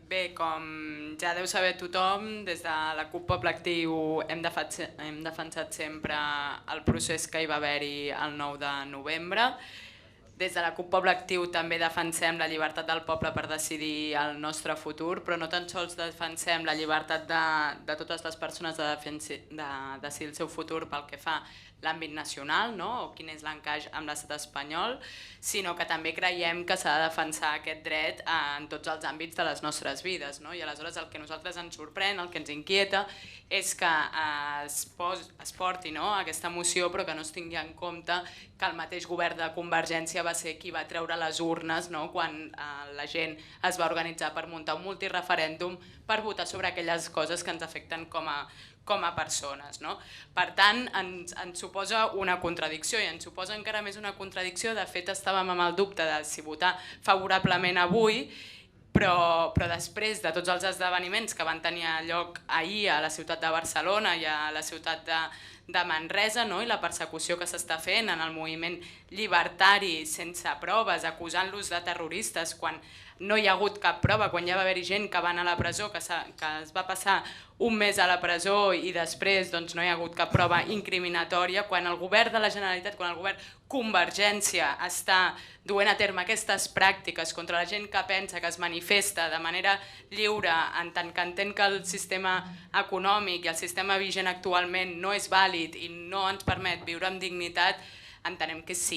Bé, com ja deu saber tothom, des de la CUP Poble Actiu hem defensat sempre el procés que hi va haver-hi el 9 de novembre. Des de la CUP Poble Actiu també defensem la llibertat del poble per decidir el nostre futur, però no tan sols defensem la llibertat de totes les persones de decidir el seu futur pel que fa l'àmbit nacional, no? O quin és l'encaix amb l'estat espanyol, sinó que també creiem que s'ha de defensar aquest dret en tots els àmbits de les nostres vides. No? I aleshores el que a nosaltres ens sorprèn, el que ens inquieta, és que es porti aquesta moció però que no es tingui en compte que el mateix govern de Convergència va ser qui va treure les urnes quan la gent es va organitzar per muntar un multireferèndum per votar sobre aquelles coses que ens afecten com a persones. No? Per tant, ens suposa una contradicció i ens suposa encara més una contradicció. De fet, estàvem amb el dubte de si votar favorablement avui, però després de tots els esdeveniments que van tenir lloc ahir a la ciutat de Barcelona i a la ciutat de Manresa, i la persecució que s'està fent en el moviment llibertari sense proves, acusant-los de terroristes quan no hi ha hagut cap prova, quan ja va haver-hi gent que va anar a la presó, que es va passar un mes a la presó i després no hi ha hagut cap prova incriminatòria, quan el govern de la Generalitat, quan el govern Convergència està duent a terme aquestes pràctiques contra la gent que pensa, que es manifesta de manera lliure, en tant que entén que el sistema econòmic i el sistema vigent actualment no és vàlid i no ens permet viure amb dignitat, entenem que és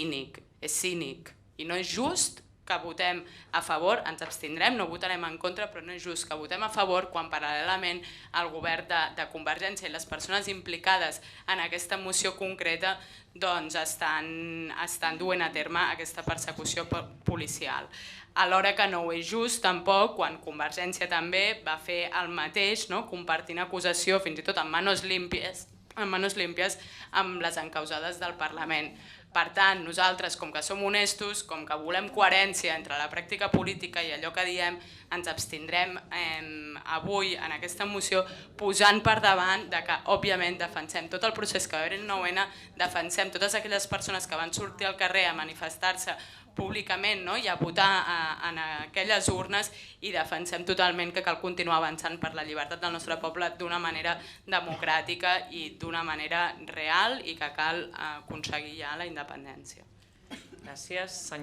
cínic i no és just que votem a favor, ens abstindrem, no votarem en contra, però no és just que votem a favor quan paral·lelament el govern de Convergència i les persones implicades en aquesta moció concreta estan duent a terme aquesta persecució policial. Alhora que no ho és just tampoc quan Convergència també va fer el mateix, compartint acusació fins i tot amb manos límpies amb les encausades del Parlament. Per tant, nosaltres, com que som honestos, com que volem coherència entre la pràctica política i allò que diem, ens abstindrem avui en aquesta moció posant per davant que, òbviament, defensem tot el procés que va haver-hi el 9-N, defensem totes aquelles persones que van sortir al carrer a manifestar-se públicament i a votar en aquelles urnes i defensem totalment que cal continuar avançant per la llibertat del nostre poble d'una manera democràtica i d'una manera real i que cal aconseguir ja la independència. Gràcies, senyor.